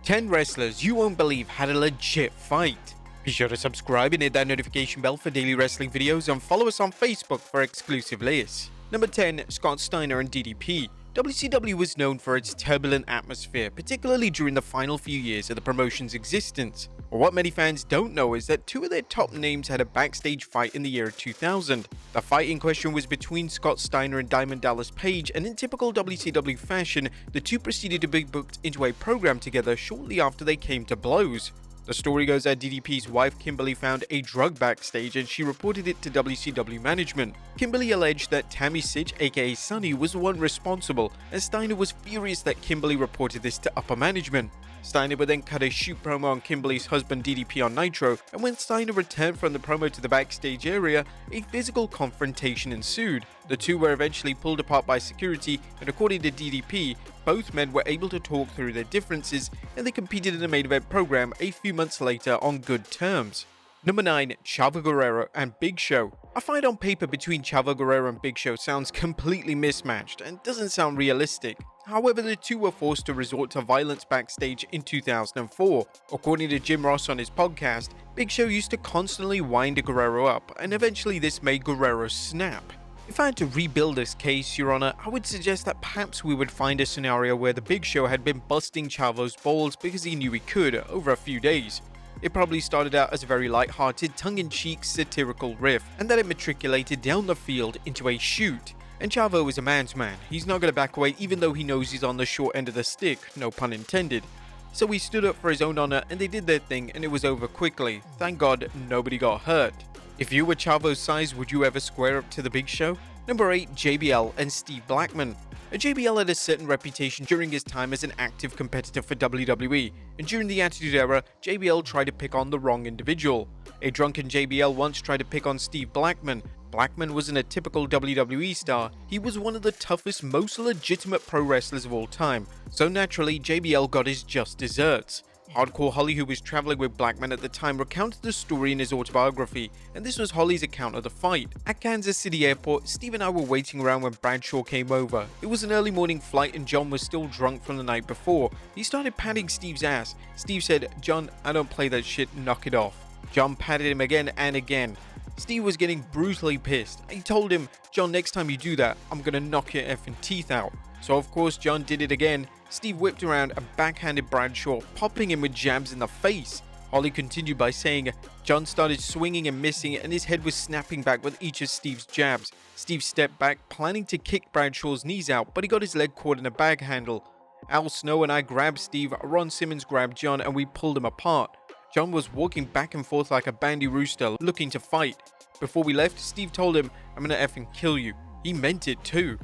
10 wrestlers you won't believe had a legit fight. Be sure to subscribe and hit that notification bell for daily wrestling videos and follow us on Facebook for exclusive lists. Number 10. Scott Steiner and DDP. WCW was known for its turbulent atmosphere, particularly during the final few years of the promotion's existence. But what many fans don't know is that two of their top names had a backstage fight in the year 2000. The fight in question was between Scott Steiner and Diamond Dallas Page, and in typical WCW fashion, the two proceeded to be booked into a program together shortly after they came to blows. The story goes that DDP's wife Kimberly found a drug backstage and she reported it to WCW management. Kimberly alleged that Tammy Sitch, aka Sunny, was the one responsible, and Steiner was furious that Kimberly reported this to upper management. Steiner would then cut a shoot promo on Kimberly's husband DDP on Nitro, and when Steiner returned from the promo to the backstage area, a physical confrontation ensued. The two were eventually pulled apart by security, and according to DDP, both men were able to talk through their differences, and they competed in the main event program a few months later on good terms. Number 9. Chavo Guerrero and Big Show. A fight on paper between Chavo Guerrero and Big Show sounds completely mismatched and doesn't sound realistic. However, the two were forced to resort to violence backstage in 2004. According to Jim Ross on his podcast, Big Show used to constantly wind Guerrero up, and eventually this made Guerrero snap. If I had to rebuild this case, Your Honor, I would suggest that perhaps we would find a scenario where the Big Show had been busting Chavo's balls because he knew he could over a few days. It probably started out as a very light-hearted, tongue-in-cheek, satirical riff, and then it matriculated down the field into a shoot. And Chavo is a man's man. He's not going to back away even though he knows he's on the short end of the stick, no pun intended. So he stood up for his own honor and they did their thing and it was over quickly. Thank God nobody got hurt. If you were Chavo's size, would you ever square up to the Big Show? Number 8. JBL and Steve Blackman. JBL had a certain reputation during his time as an active competitor for WWE, and during the Attitude Era, JBL tried to pick on the wrong individual. A drunken JBL once tried to pick on Steve Blackman. Blackman wasn't a typical WWE star, he was one of the toughest, most legitimate pro wrestlers of all time, so naturally JBL got his just desserts. Hardcore Holly, who was traveling with Blackman at the time, recounted the story in his autobiography, and this was Holly's account of the fight. At Kansas City Airport, Steve and I were waiting around when Bradshaw came over. It was an early morning flight and John was still drunk from the night before. He started patting Steve's ass. Steve said, "John, I don't play that shit, knock it off." John patted him again and again. Steve was getting brutally pissed. He told him, "John, next time you do that, I'm gonna knock your effing teeth out." So of course John did it again. Steve whipped around and backhanded Bradshaw, popping him with jabs in the face. Holly continued by saying, John started swinging and missing and his head was snapping back with each of Steve's jabs. Steve stepped back, planning to kick Bradshaw's knees out, but he got his leg caught in a bag handle. Al Snow and I grabbed Steve, Ron Simmons grabbed John, and we pulled him apart. John was walking back and forth like a bandy rooster, looking to fight. Before we left, Steve told him, "I'm gonna effing kill you." He meant it too.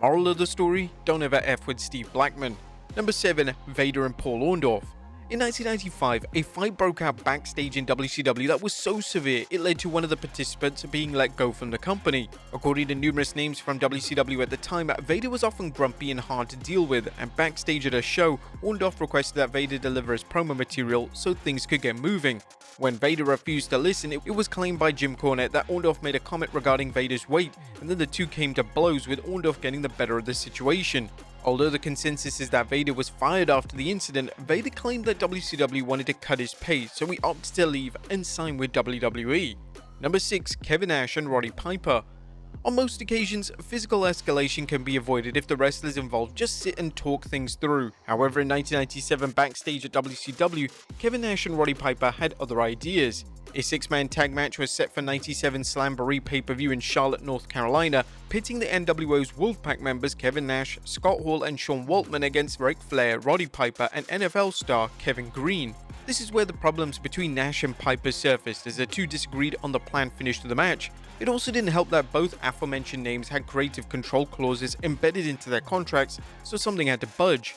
Moral of the story, don't ever F with Steve Blackman. Number 7. Vader and Paul Orndorff. In 1995, a fight broke out backstage in WCW that was so severe it led to one of the participants being let go from the company. According to numerous names from WCW at the time, Vader was often grumpy and hard to deal with, and backstage at a show, Orndorff requested that Vader deliver his promo material so things could get moving. When Vader refused to listen, it was claimed by Jim Cornette that Orndorff made a comment regarding Vader's weight, and then the two came to blows with Orndorff getting the better of the situation. Although the consensus is that Vader was fired after the incident, Vader claimed that WCW wanted to cut his pay, so he opted to leave and sign with WWE. Number 6. Kevin Nash and Roddy Piper. On most occasions, physical escalation can be avoided if the wrestlers involved just sit and talk things through. However, in 1997 backstage at WCW, Kevin Nash and Roddy Piper had other ideas. A 6-man tag match was set for 97 Slamboree pay-per-view in Charlotte, North Carolina, pitting the NWO's Wolfpack members Kevin Nash, Scott Hall and Sean Waltman against Ric Flair, Roddy Piper and NFL star Kevin Green. This is where the problems between Nash and Piper surfaced, as the two disagreed on the planned finish to the match. It also didn't help that both aforementioned names had creative control clauses embedded into their contracts, so something had to budge.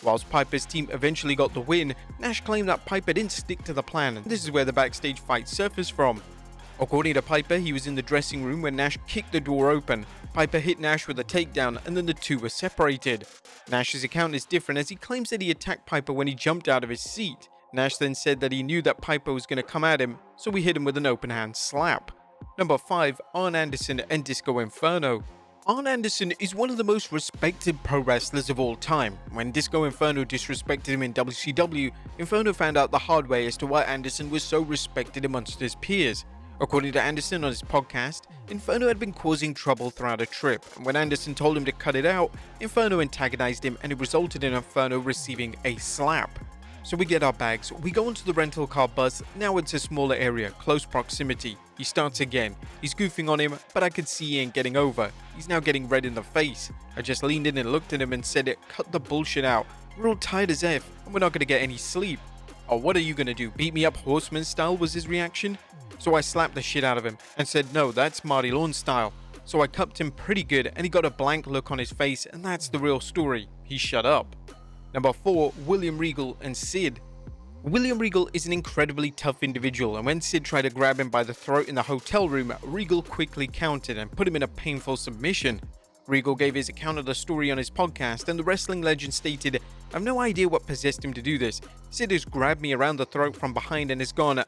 Whilst Piper's team eventually got the win, Nash claimed that Piper didn't stick to the plan, and this is where the backstage fight surfaced from. According to Piper, he was in the dressing room when Nash kicked the door open. Piper hit Nash with a takedown, and then the two were separated. Nash's account is different, as he claims that he attacked Piper when he jumped out of his seat. Nash then said that he knew that Piper was going to come at him, so he hit him with an open hand slap. Number 5. Arn Anderson and Disco Inferno. Arn Anderson is one of the most respected pro wrestlers of all time. When Disco Inferno disrespected him in WCW, Inferno found out the hard way as to why Anderson was so respected amongst his peers. According to Anderson on his podcast, Inferno had been causing trouble throughout a trip, and when Anderson told him to cut it out, Inferno antagonized him and it resulted in Inferno receiving a slap. So we get our bags, we go onto the rental car bus. Now it's a smaller area, close proximity. He starts again. He's goofing on him, but I could see he ain't getting over. He's now getting red in the face. I just leaned in and looked at him and said, cut the bullshit out. We're all tired as F, and we're not gonna get any sleep. Oh, what are you gonna do, beat me up horseman style, was his reaction. So I slapped the shit out of him and said, no, that's Marty Lawn style. So I cupped him pretty good and he got a blank look on his face, and that's the real story. He shut up. Number 4, William Regal and Sid. William Regal is an incredibly tough individual, and when Sid tried to grab him by the throat in the hotel room, Regal quickly countered and put him in a painful submission. Regal gave his account of the story on his podcast, and the wrestling legend stated, I have no idea what possessed him to do this. Sid has grabbed me around the throat from behind and has gone,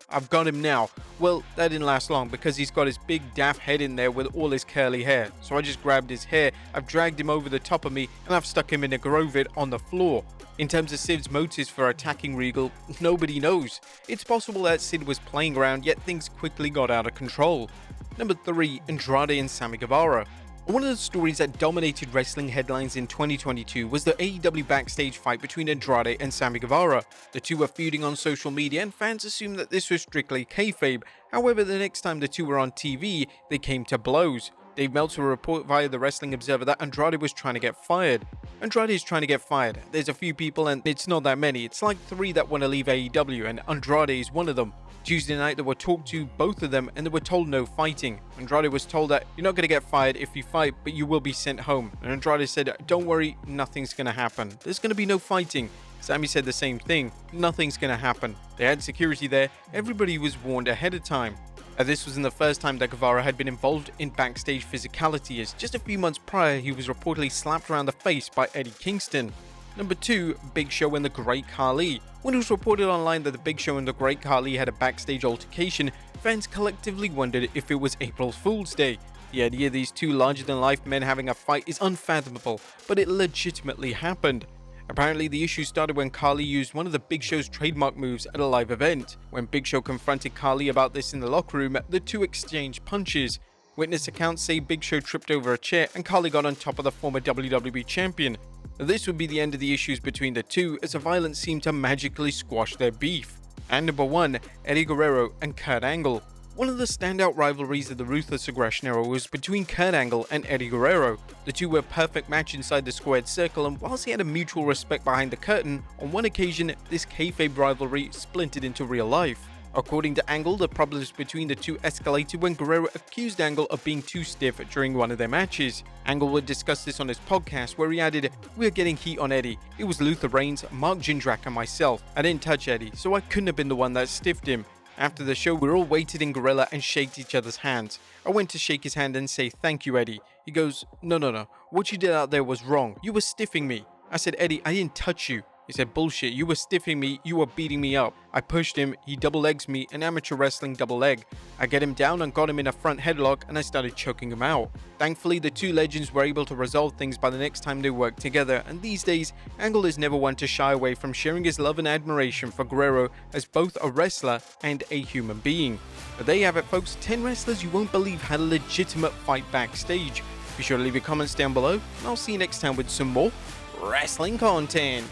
I've got him now. Well, that didn't last long because he's got his big daft head in there with all his curly hair. So I just grabbed his hair, I've dragged him over the top of me, and I've stuck him in a grovet on the floor. In terms of Sid's motives for attacking Regal, nobody knows. It's possible that Sid was playing around, yet things quickly got out of control. Number 3, Andrade and Sami Guevara. One of the stories that dominated wrestling headlines in 2022 was the AEW Backstage fight between Andrade and Sami Guevara. The two were feuding on social media and fans assumed that this was strictly kayfabe. However, the next time the two were on TV, they came to blows. Dave Meltzer reported via the Wrestling Observer that Andrade was trying to get fired. Andrade is trying to get fired. There's a few people and it's not that many. It's like 3 that want to leave AEW and Andrade is one of them. Tuesday night they were talked to, both of them, and they were told no fighting. Andrade was told that you're not going to get fired if you fight, but you will be sent home. And Andrade said, don't worry, nothing's going to happen. There's going to be no fighting. Sami said the same thing. Nothing's going to happen. They had security there. Everybody was warned ahead of time. This wasn't the first time that Guevara had been involved in backstage physicality, as just a few months prior he was reportedly slapped around the face by Eddie Kingston. Number 2, Big Show and the Great Khali. When it was reported online that the Big Show and the Great Khali had a backstage altercation, fans collectively wondered if it was April Fool's Day. The idea of these two larger-than-life men having a fight is unfathomable, but it legitimately happened. Apparently, the issue started when Khali used one of the Big Show's trademark moves at a live event. When Big Show confronted Khali about this in the locker room, the two exchanged punches. Witness accounts say Big Show tripped over a chair and Khali got on top of the former WWE champion. This would be the end of the issues between the two, as the violence seemed to magically squash their beef. And number 1, Eddie Guerrero and Kurt Angle. One of the standout rivalries of the Ruthless Aggression era was between Kurt Angle and Eddie Guerrero. The two were a perfect match inside the squared circle, and whilst they had a mutual respect behind the curtain, on one occasion this kayfabe rivalry splintered into real life. According to Angle, the problems between the two escalated when Guerrero accused Angle of being too stiff during one of their matches. Angle would discuss this on his podcast, where he added, "We're getting heat on Eddie. It was Luther Reigns, Mark Jindrak and myself. I didn't touch Eddie, so I couldn't have been the one that stiffed him." After the show, we all waited in Gorilla and shaked each other's hands. I went to shake his hand and say, "Thank you, Eddie." He goes, No. What you did out there was wrong. You were stiffing me." I said, "Eddie, I didn't touch you." He said, "Bullshit, you were stiffing me, you were beating me up." I pushed him, he double legs me, an amateur wrestling double leg. I get him down and got him in a front headlock and I started choking him out. Thankfully, the two legends were able to resolve things by the next time they worked together, and these days, Angle is never one to shy away from sharing his love and admiration for Guerrero as both a wrestler and a human being. But there you have it, folks, 10 wrestlers you won't believe had a legitimate fight backstage. Be sure to leave your comments down below, and I'll see you next time with some more wrestling content.